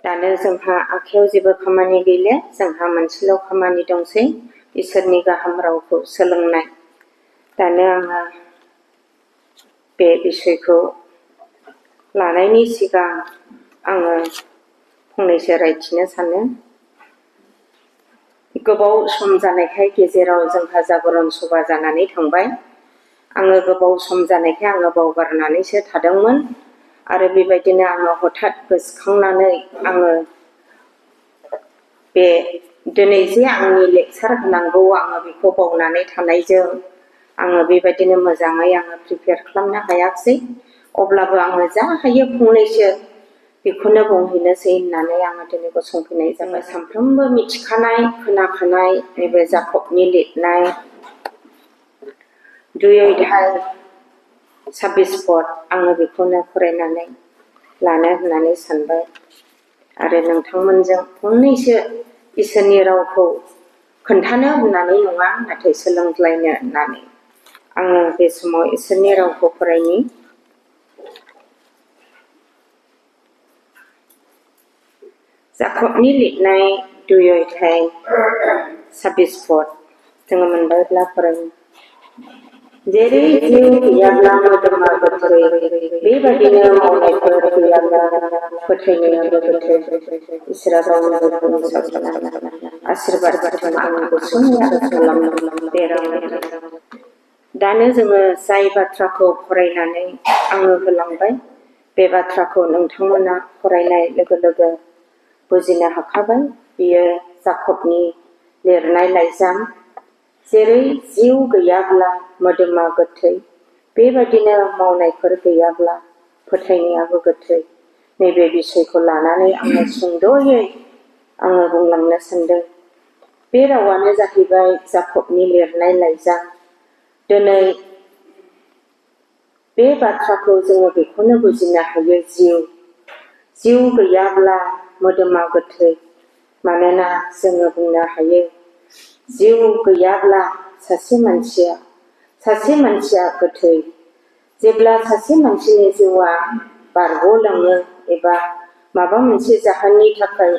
दानो जोंहा आखायाव जेबो खामानि गैले, जोंहा मोनसेल' खामानि दंसै, इसोरनि गाहाम रावखौ सोलोंनाय। दानो आङो बे बिसयखौ लानायनि सिगां आङो फंनैसो रायथिनो सानो। गोबाव सम जानायखाय गेजेराव जोंहा जागरण सभा जानानै थांबाय। आङो गोबाव सम जानायखाय आङो बावगारनानैसो थादोंमोन आरो बेबायदिनो आङो हठात गोसोखांनानै आङो बे दिनै जे आंनि लेक्सार होनांगौ आङो बेखौ बावनानै थानायजों आङो बेबायदिनो मोजाङै आङो प्रिपेयार खालामनो हायाखिसै। अब्लाबो आङो जा हायो फंनैसो बेखौनो बुंहैनोसै होननानै आङो दिनै गसंफैनाय जाबाय। सानफ्रोमबो मिथिखानाय खोनाखानाय नैबे जाकबनि लिरनाय 2 अध्याय 26 पद आङो बेखौनो फरायनानै लानो होननानै सानबाय आरो नोंथांमोनजों फंनैसो इसोरनि रावखौ खोन्थानो होननानै नङा, नाथाय सोलोंलायनो होननानै आङो बे समाव इसोरनि रावखौ फरायनि। जाकबनि लिरनाय 2 अध्याय 26 पद जोङो मोनबायब्ला फरायनि। जेरै जिउ गैयाब्ला मोदोमा गोथै, बेबादिनो मावनायफोर गैयाब्ला फोथायनायाबो गोथै। इसोरा गावनि रावखौ सारस्रिनानै आशीर्बाद होथों। आङो गुसुङै आरज खालामो बे रावनिफ्राय। दानो जोङो जाय बाथ्राखौ फरायनानै आङो होलांबाय, बे बाथ्राखौ नोंथांमोना फरायनाय लोगो लोगो बुजिनो हाखाबाय। बियो जाकबनि लिरनाय लाइजाम। जेरै जिउ गैयाब्ला मोदोमा गोथै, बेबादिनो मावनायफोर गैयाब्ला फोथायनायाबो गोथै। नैबे बिसयखौ लानानै आङो सुंद'यै आङो बुंलांनो सानदों। बे रावानो जाहैबाय जाकबनि लिरनाय लाइजाम। दिनै बे बाथ्राखौ जोङो बेखौनो बुजिनो हायो, जिउ गैयाब्ला मोदोमा गोथै। मानोना जोङो बुंनो हायो, जिउ गैयाब्ला सासे मानसिया गोथै। जेब्ला सासे मानसिनि जिउआ बारग'लाङो एबा माबा मोनसे जाहोननि थाखाय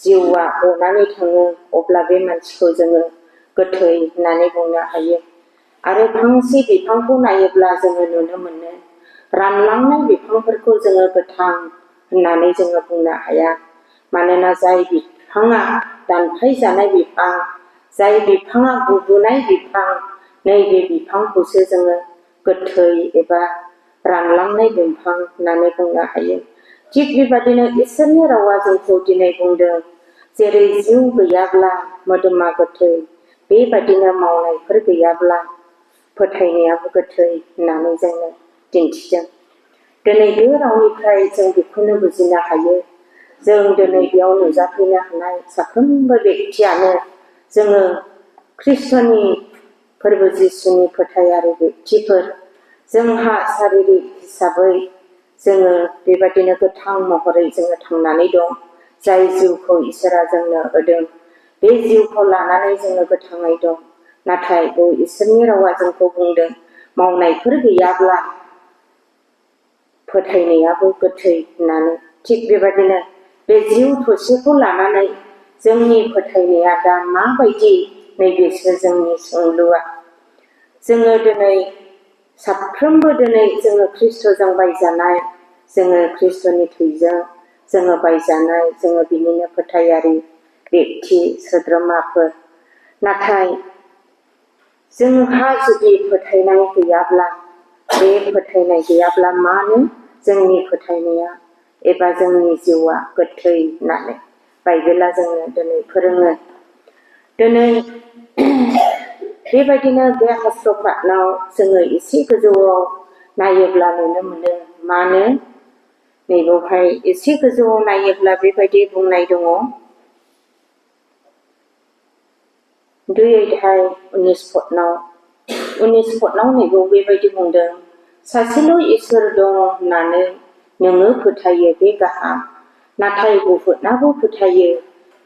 जिउआ गनानै थाङो, अब्ला बे मानसिखौ जोङो गोथै होननानै बुंनो हायो। आरो फांसे बिफांखौ नायोब्ला जोङो नुनो मोनो, रानलांनाय बिफांफोरखौ जोङो गोथां होननानै जोङो बुंनो हाया। मानोना जाय बिफाङा दानफायजानाय बिफां, जाय बिफाङा गुबुनाय बिफां, नैबे बिफांखौसो जोङो गोथै एबा रानलांनाय बिफां होननानै बुंनो हायो। थिग बेबादिनो इसोरनि रावा जोंखौ दिनै बुंदों, जेरै जिउ गैयाब्ला मोदोमा गोथै, बेबादिनो मावनायफोर गैयाब्ला फोथायनायाबो गोथै होननानै जोङो दिन्थिदों। दिनै बे रावनिफ्राय जों बेखौनो बुजिनो हायो, जों दिनै बेयाव नुजाफैनो हानाय साफ्रोमबो बेक्तियानो जोङो ख्रिस्ट'नि फोरबो जिसुनि फोथायारि बेक्तिफोर। जोंहा सारिरिक हिसाबै जोङो बेबादिनो गोथां महरै जोङो थांनानै दं। जाय जिउखौ इसोरा जोंनो होदों, बे जिउखौ लानानै जोङो गोथाङै दं। नाथाय बे इसोरनि रावा जोंखौ बुंदों, मावनायफोर गैयाब्ला फोथायनायाबो गोथै होननानै। थिग बेबादिनो बे जिउ थसेखौ लानानै जोंनि फोथायनाया दा माबायदि, नैबेसो जोंनि सोंलुआ। जोङो दिनै साफ्रोमबो दिनै जोङो ख्रिस्ट'जों बायजानाय, जोङो ख्रिस्ट'नि थैजों जोङो बायजानाय, जोङो बिनिनो फोथायारि बेक्ति सोद्रोमाफोर। नाथाय जोंहा जुदि फोथायनाय गैयाब्ला, बे फोथायनाय गैयाब्ला मानो जोंनि फोथायनाया एबा जोंनि जिउआ गोथै होननानै बाइबेला जोंनो दिनै फोरोङो। दिनै बेबायदिनो बे हस्तपाठनाव जोङो एसे गोजौआव नायोब्ला नुनो मोनो, मानो नैबावहाय एसे गोजौआव नायोब्ला बेबायदि बुंनाय दङ, 2 अध्याय 19 पदनाव नैबाव बेबायदि बुंदों, सासेल' इसोर दं होननानै नोङो फोथायो बे गाहाम, नाथाय बुहुदनाबो फोथायो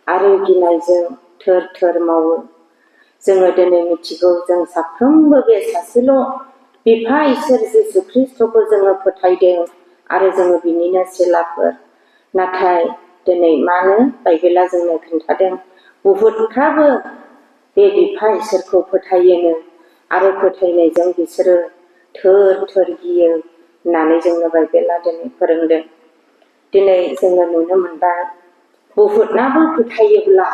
आरो गिनायजों थोर थोर मावो। जोङो दिनै मिथिगौ, जों साफ्रोमबो बे सासेल' बिफा इसोर जिसु ख्रिस्ट'खौ जोङो फोथायदों आरो जोङो बिनिनो चेलाफोर। नाथाय दिनै मानो बाइबेला जोंनो खोन्थादों बुहुदफ्राबो बे बिफा इसोरखौ फोथायोनो आरो फोथायनायजों बिसोरो थोर थोर गियो होननानै जोंनो बाइबेला दिनै फोरोंदों। दिनै जोङो नुनो मोनबाय बुहुदनाबो फोथायोब्ला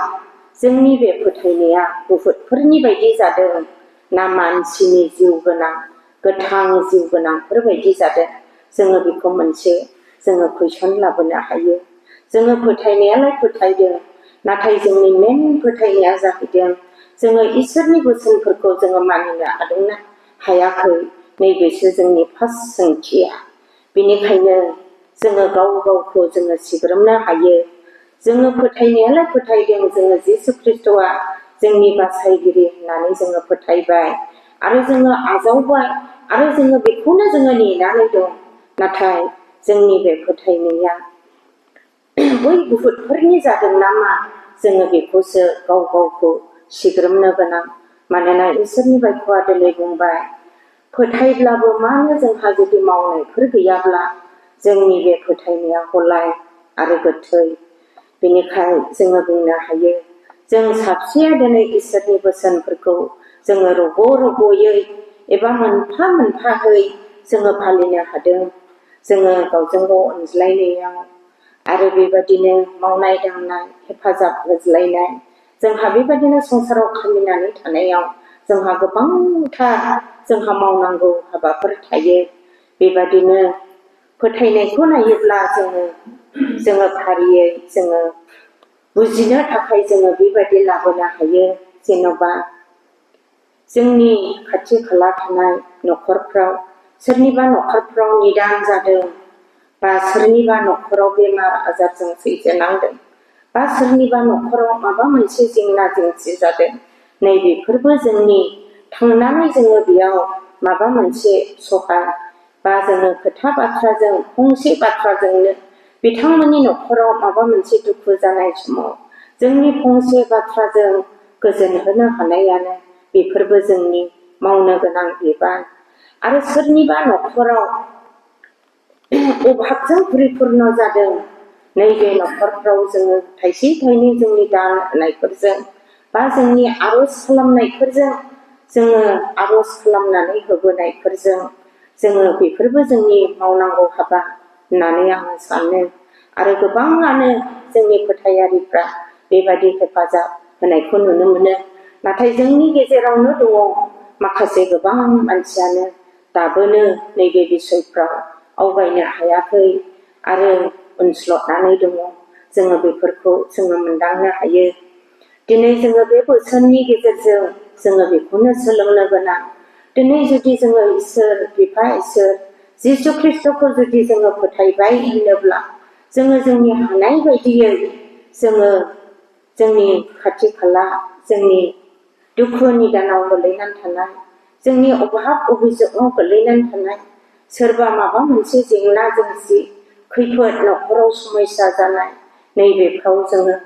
जोंनि बे फोथायनाया बुहुदफोरनि बायदि जादों ना मानसिनि जिउ गोनां गोथां जिउ गोनांफोरबायदि जादों। जोङो बेखौ मोनसे जोङो कुइसन लाबोनो हायो। जोङो फोथायनायालाय फोथायदों नाथाय जोंनि मेन फोथायनाया जाहैदों जोङो इसोरनि बोसोनफोरखौ जोङो मानिनो हादोंना हायाखै नैबेसो जोंनि फार्स्ट सोंथिया। बेनिखायनो जोङो गाव गावखौ जोङो सिग्रोमनो हायो। जोङो फोथायनायालाय फोथायदों जोङो जिसु ख्रिस्ट'आ जोंनि बासायगिरि होननानै जोङो फोथायबाय आरो जोङो आजावबाय आरो जोङो बेखौनो जोङो नेनानै दं। नाथाय जोंनि बे फोथायनाया बै बुहुदफोरनि जादों नामा जोङो बेखौसो गाव गावखौ सिग्रोमनो गोनां। मानोना इसोरनि बाथ्राया दिनै बुंबाय फोथायब्लाबो मानो जोंहा जुदि मावनायफोर गैयाब्ला जोंनि बे फोथायनाया हलाय आरो गोथै। बेनिखाय जोङो बुंनो हायो जों साबसेया दिनै इसोरनि बोसोनफोरखौ जोङो रग' रग'यै एबा मोनफा मोनफाहै जोङो फालिनो हादों। जोङो गावजों गाव अनज्लायनायाव आरो बेबायदिनो मावनाय दांनाय हेफाजाब होज्लायनाय जोंहा बेबायदिनो संसाराव खामिनानै थानायाव जोंहा गोबांथार जोंहा मावनांगौ हाबाफोर थायो। बेबायदिनो फोथायनायखौ नायोब्ला जोङो फारियै जोङो बुजिनो थाखाय जोङो बेबायदि लाबोनो हायो। जेन'बा जोंनि खाथि खाला थानाय न'खरफ्राव सोरनिबा न'खरफ्राव निदान जादों बा सोरनिबा न'खराव बेमार आजारजों सैज्योनांदों बा सोरनिबा न'खराव माबा मोनसे जेंना जेंसि जादों नैबेफोरबो जोंनि थांनानै जोङो बेयाव माबा मोनसे सहाय बा जोङो खोथा बाथ्राजों फंसे बाथ्राजोंनो बिथांमोननि न'खराव माबा मोनसे दुखु जानाय समाव जोंनि फंसे बाथ्राजों गोजोन होनो हानायानो बेफोरबो जोंनि मावनो गोनां बिबान। आरो सोरनिबा न'खराव अभाबजों परिपुर्न जादों नैबे न'खरफ्राव जोङो थाइसे थाइनै जोंनि दान होनायफोरजों बा जोंनि आर'ज खालामनायफोरजों जोङो आर'ज खालामनानै होबोनायफोरजों जोङो बेफोरबो जोंनि मावनांगौ हाबा होननानै आङो सानो। आरो गोबाङानो जोंनि फोथायारिफ्रा बेबायदि हेफाजाब होनायखौ नुनो मोनो। नाथाय जोंनि गेजेरावनो दङ माखासे गोबां मानसियानो दाबोनो नैबे बिसयफ्राव आवगायनो हायाखै आरो उनस्लदनानै दङ। जोङो बेफोरखौ जोङो मोनदांनो हायो। दिनै जोङो बे बोसोननि गेजेरजों जोङो बेखौनो सोलोंनो गोनां। दिनै जुदि जोङो इसोर बिफा इसोर जिसु ख्रिस्ट'खौ जुदि जोङो फोथायबाय होनोब्ला जोङो जोंनि हानाय बायदियै जोङो जोंनि खाथि खाला जोंनि दुखु निदानाव गोलैनानै थानाय जोंनि अभाब अभिजोगाव गोलैनानै थानाय सोरबा माबा मोनसे जेंना जेंसि खैफोद न'खराव समस्या जानाय नैबेफ्राव जोङो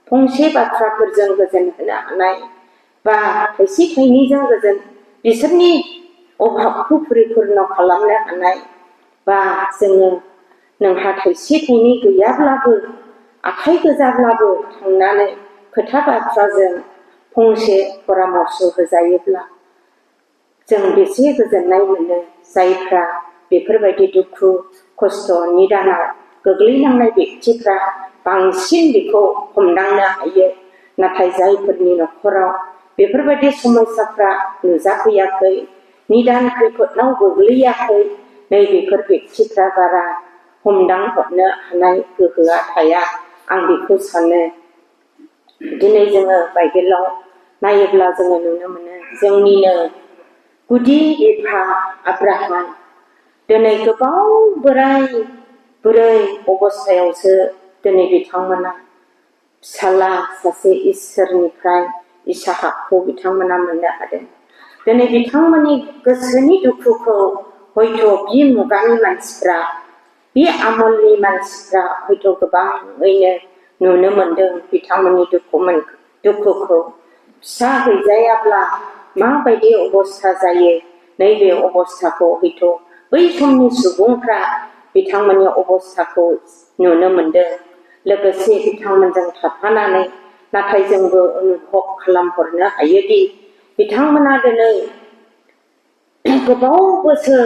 फंसे बाथ्राफोरजों गोजोन होनो हानाय बा थाइसे थाइनैजों गोजोन बिसोरनि अभाबखौ परिपुर्न खालामनो हानाय बा जोङो नोंहा थाइसे थाइनै गैयाब्लाबो आखाइ गोजाब्लाबो थांनानै खोथा बाथ्राजों फंसे परामर्श होजायोब्ला जों बेसे गोजोननाय मोनो। जायफ्रा बेफोरबायदि दुखु खस्थ' निदानाव गोग्लैनांनाय बेक्तिफ्रा बांसिन बेखौ हमदांनो हायो। नाथाय जायफोरनि न'खराव बेफोरबायदि समस्याफ्रा नुजाफैयाखै निदान खैफोदनाव गोग्लैयाखै नैबेफोर बेक्तिफ्रा बारा हमदांहरनो हानाय गोहोआ थाया आं बेखौ सानो। दिनै जोङो बाइबेलाव नायोब्ला जोङो नुनो मोनो जोंनिनो गुदि बिफा आब्राहाम दिनै गोबाव बोराय बुरै अबस्थायावसो दिनै बिथांमोना फिसाला सासे इसोरनिफ्राय इसहाकखौ बिथांमोना मोननो हादों। दिनै बिथांमोननि गोसोनि दुखुखौ हयथ' बे मुगानि मानसिफ्रा बे आमलनि मानसिफ्रा हयथ' गोबाङैनो नुनो मोनदों बिथांमोननि दुखुखौ। फिसा गैजायाब्ला माबायदि अबस्था जायो नैबे अबस्थाखौ हयथ' बै समनि सुबुंफ्रा बिथांमोननि अबस्थाखौ नुनो मोनदों। लोगोसे बिथांमोनजों थाफानानै नाथाय जोंबो अनुभब खालामहरनो हायोदि बिथांमोना दिनै गोबाव बोसोर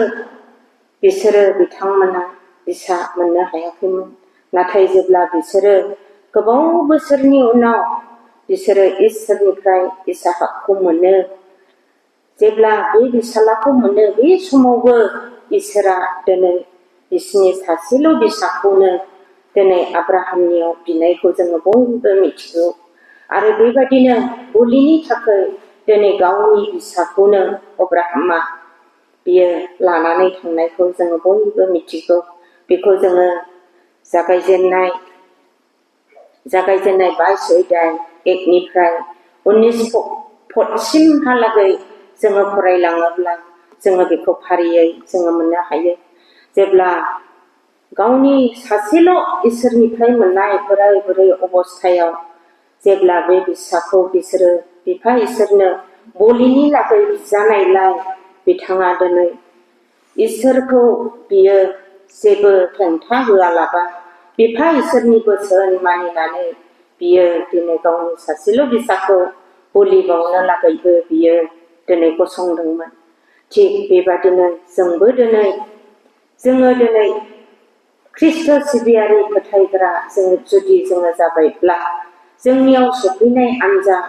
बिसोरो बिथांमोना फिसा मोननो हायाखैमोन। नाथाय जेब्ला बिसोरो गोबाव बोसोरनि उनाव बिसोरो इसोरनिफ्राय इसहाकखौ मोनो, जेब्ला बे फिसालाखौ मोनो, बे समावबो इसोरा दिनै बिसोरनि सासेल' फिसाखौनो दिनै आब्राहामनियाव बिनायखौ जोङो बयबो मिथिगौ। आरो बेबायदिनो जुलिनि थाखाय दिनै गावनि फिसाखौनो आब्राहामा बियो लानानै थांनायखौ जोङो बयबो मिथिगौ। बेखौ जोङो जागायजेननाय 22 अध्याय 1निफ्राय 19 पदसिमहालागै जोङो फरायलाङोब्ला जोङो बेखौ फारियै जोङो मोननो हायो। जेब्ला गावनि सासेल' इसोरनिफ्राय मोननाय बोराय बुरै अबस्थायाव जेब्ला बे फिसाखौ बिसोरो बिफा इसोरनो बलिनि लागै बिजानायलाय बिथाङा दिनै इसोरखौ बियो जेबो हेंथा होआलाबा बिफा इसोरनि बोसोन मानिनानै बियो दिनै गावनि सासेल' फिसाखौ बलि बावनो लागैबो बियो दिनै गसंदोंमोन। थिग बेबादिनो जोङो दिनै ख्रिस्ट' सिबियारि फोथायग्रा जुदि जोङो जाबायब्ला जोंनियाव सफैनाय आनजाद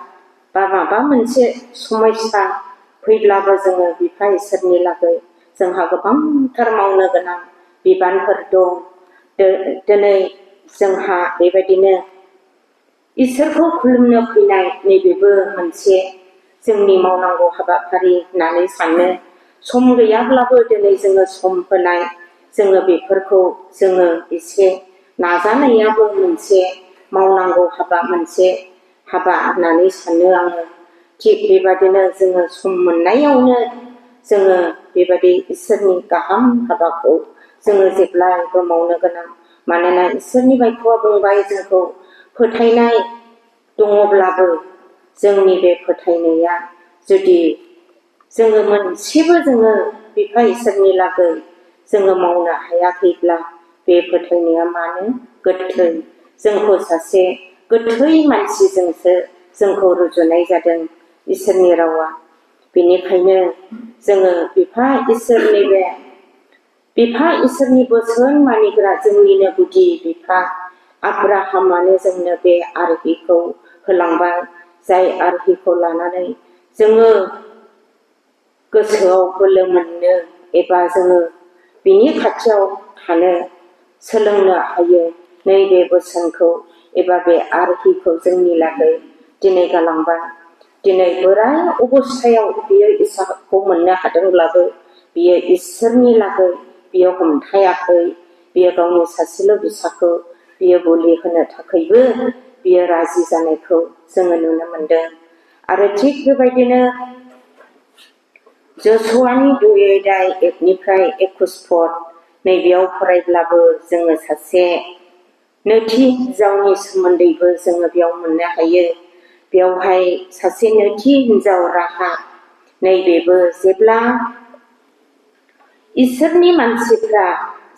बा माबा मोनसे समस्या फैब्लाबो जोङो बिफा इसोरनि लागै जोंहा गोबांथार मावनो गोनां बिबानफोर दं। दिनै जोंहा बेबायदिनो इसोरखौ खुलुमनो फैनाय नैबेबो मोनसे जोंनि मावनांगौ हाबाफारि होननानै सानो। सम गैयाब्लाबो दिनै जोङो सम होनाय जोङो बेफोरखौ जोङो एसे नाजानायाबो मोनसे मावनांगौ हाबा, मोनसे हाबा होननानै सानो आङो। थिग बेबादिनो जोङो सम मोननायावनो जोङो बेबायदि इसोरनि गाहाम हाबाखौ जोङो जेब्लायबो मावनो गोनां। मानोना इसोरनि बाथ्राया बुंबाय जोंखौ फोथायनाय दङब्लाबो जोंनि बे फोथायनाया जुदि जोङो मोनसेबो जोङो बिफा इसोरनि लागै जोङो मावनो हायाखैब्ला बे फोथायनाया मानो गोथै। जोंखौ सासे गोथै मानसिजोंसो जोंखौ रुजुनाय जादों इसोरनि रावा। बेनिखायनो जोङो बिफा इसोरनि बोसोन मानिग्रा जोंनिनो गुदि बिफा आब्राहामानो जोंनो बे आर्हिखौ होलांबाय। जाय आर्हिखौ लानानै जोङो गोसोआव बोलो मोननो एबा जोङो बिनि खाथियाव थानो सोलोंनो हायो। नैबे बोसोनखौ एबा बे आर्हिखौ जोंनि लागै दिनै गालांबाय। दिनै बोराय अबस्थायाव बियो इसहाकखौ मोननो हादोंब्लाबो बियो इसोरनि लागै बियो हमथायाखै। बियो गावनि सासेल' फिसाखौ बियो बलि होनो थाखायबो बियो राजि जानायखौ जोङो नुनो मोनदों। आरो थिग बेबायदिनो जशुवानि 2 अध्याय 1निफ्राय 21 पद नैबेयाव फरायब्लाबो जोङो सासे नैथि हिनजावनि सोमोन्दैबो जोङो बेयाव मोननो हायो। बेयावहाय सासे नैथि हिनजाव राहाब नैबेबो जेब्ला इसोरनि मानसिफ्रा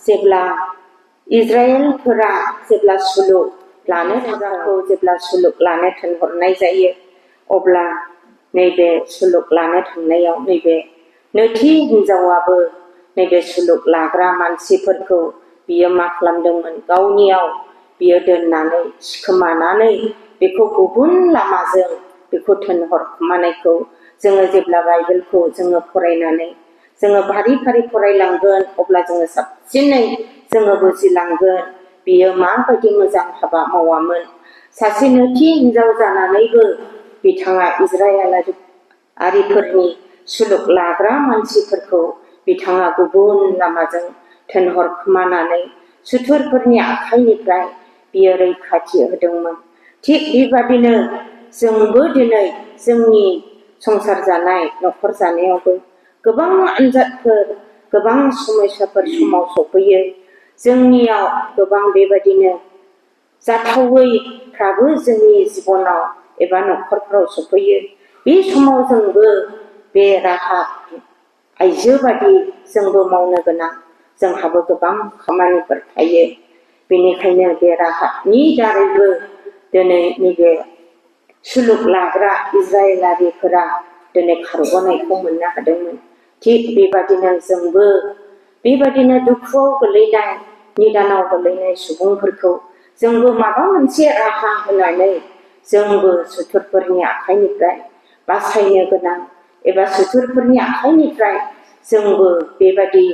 जेब्ला इजराइलफोरा जेब्ला सुलुक लानो थिनहरनाय जायो, अब्ला नैबे सुलुक लानो थांनायाव नैबे नैथि हिनजावाबो नैबे सुलुक लाग्रा मानसिफोरखौ बियो मा खालामदोंमोन, गावनियाव बियो दोननानै सिखोमानानै बेखौ गुबुन लामाजों बेखौ थिनहरखोमानायखौ जोङो जेब्ला बाइबेलखौ जोङो फरायनानै जोङो फारि फारि फरायलांगोन अब्ला जोङो साबसिनै जोङो बुजिलांगोन बियो माबायदि मोजां हाबा मावामोन। सासे नैथि हिनजाव जानानैबो बिथाङा इजराइलारिफोरनि सुलुक लाग्रा मानसिफोरखौ बिथाङा गुबुन लामाजों थिनहरखोमानानै सुथुरफोरनि आखाइनिफ्राय बियो रैखाथि होदोंमोन। थिग बेबादिनो जोंबो दिनै जोंनि संसार जानाय न'खर जानायावबो गोबां आनजादफोर, गोबां समस्याफोर समाव सफैयो। जोंनियाव गोबां बेबायदिनो जाथावैफ्राबो जोंनि जिबनाव एबा न'खरफ्राव सफैयो। बे समाव जोंबो बे राहाब आइजो बादि जोंबो मावनो गोनां जोंहाबो गोबां खामानिफोर थायो। बेनिखायनो बे राहानि दारैबो दिनै नैबे सुलुग लाग्रा इजराइलारिफोरा दिनै खारग'नायखौ मोननो हादोंमोन। थिग बेबादिनो जोंबो बेबादिनो दुखुआव गोलैनाय निदानाव गोलैनाय सुबुंफोरखौ जोंबो माबा मोनसे राहा होनानै जोंबो सुथुरफोरनि आखाइनिफ्राय बासायनो गोनां एबा सुथुरफोरनि आखाइनिफ्राय जोंबो बेबादि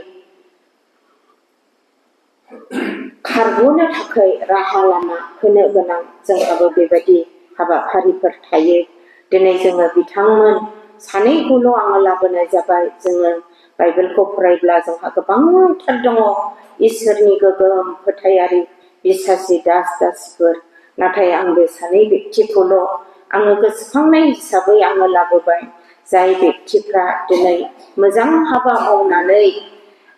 खारग'नो थाखाय राहा लामा होनो गोनां जोंहाबो बेबायदि हाबाफारिफोर थायो। दिनै जोङो बिथांमोन सानैखौल' आङो लाबोनाय जाबाय। जोङो बाइबेलखौ फरायब्ला जोंहा गोबांथार दङ इसोरनि गोगोम फोथायारि बिसासि दास दासिफोर। नाथाय आं बे सानै बेक्तिखौल' आङो गोसोखांनाय हिसाबै आङो लाबोबाय। जाय बेक्तिफ्रा दिनै मोजां हाबा मावनानै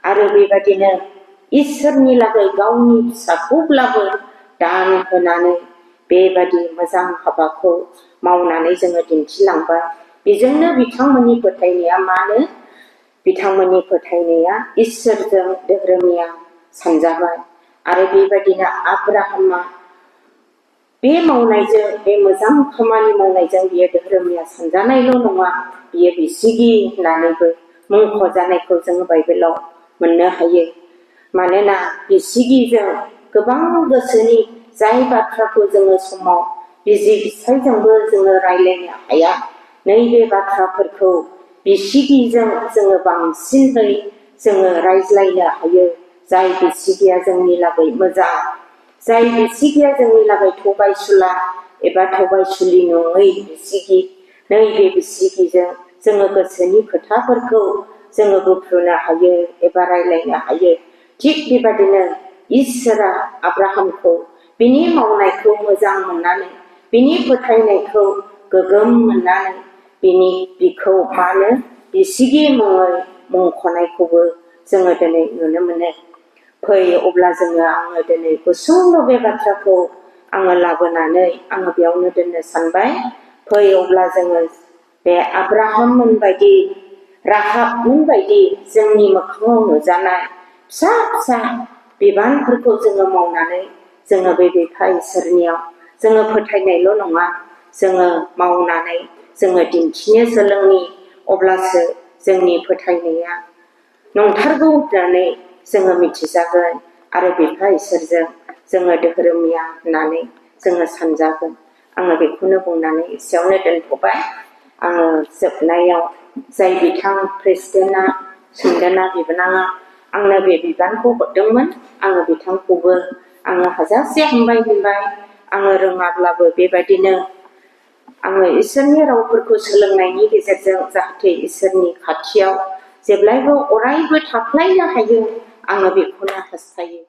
आरो बेबादिनो इसोरनि लागै गावनि फिसाखौब्लाबो दान होनानै बेबादि मोजां हाबाखौ मावनानै जोङो दिन्थिलांबाय। बेजोंनो बिथांमोननि फोथायनाया मानो? बिथांमोननि फोथायनाया इसोरजों धोरोमिया सानजाबाय। आरो बेबादिनो आब्राहामा बे मावनायजों बे मोजां खामानि मावनायजों बियो धोरोमिया सानजानायल' नङा, बियो बिसिगि होननानैबो मुंख'जानायखौ जोङो बाइबेलाव मोननो हायो। मानोना बिसिगिजों गोबां गोसोनि जाय बाथ्राखौ जोङो समाव बिसि फिसायजोंबो जोङो रायलायनो हाया, नैबे बाथ्राफोरखौ बिसिगिजों जोङो बांसिनै जोङो रायज्लायनो हायो। जाय बिसिगिया जोंनि लागै मोजां, जाय बिसिगिया जोंनि लागै थगायसुला एबा थगायसुलि नङै बिसिगि, नैबे बिसिगिजों जोङो गोसोनि खोथाफोरखौ जोङो बुफ्रुनो हायो एबा रायलायनो हायो। थिग बेबादिनो इसोरा आब्राहामखौ बिनि मावनायखौ मोजां मोननानै, बिनि फोथायनायखौ गोगोम मोननानै बिखौ मानो बिसिगि मुङै मुंख'नायखौबो जोङो दिनै नुनो मोनो। फै अब्ला आङो दिनै गुसुंल' बे बाथ्राखौ आङो लाबोनानै आङो बेयावनो दोननो सानबाय। फै अब्ला जोङो बे आब्राहाममोन बायदि, राहाबमोन बायदि जोंनि मोखाङाव नुजानाय फिसा फिसा बिबानफोरखौ जोङो मावनानै जोङो बे बिफा इसोरनियाव जोङो फोथायनायल' नङा, जोङो मावनानै जोङो दिन्थिनो सोलोंनि। अब्लासो जोंनि फोथायनाया नंथारगौ होननानै जोङो मिथिजागोन आरो बिफा इसोरजों जोङो धोरोमिया होननानै जोङो सानजागोन। आङो बेखौनो बुंनानै एसेयावनो दोनथ'बाय। आङो जोबनायाव जाय बिथां प्रेसिडेन्टआ सोमदोना बिबोनाङा आंनो बे बिबानखौ हरदोंमोन, आङो बिथांखौबो आङो हाजासे हामबाय होनबाय। आङो रोङाब्लाबो बेबायदिनो आङो इसोरनि रावफोरखौ सोलोंनायनि गेजेरजों जाहाथे इसोरनि खाथियाव जेब्लायबो अरायबो थाफ्लायनो हायो, आङो बेखौनो हास्थायो।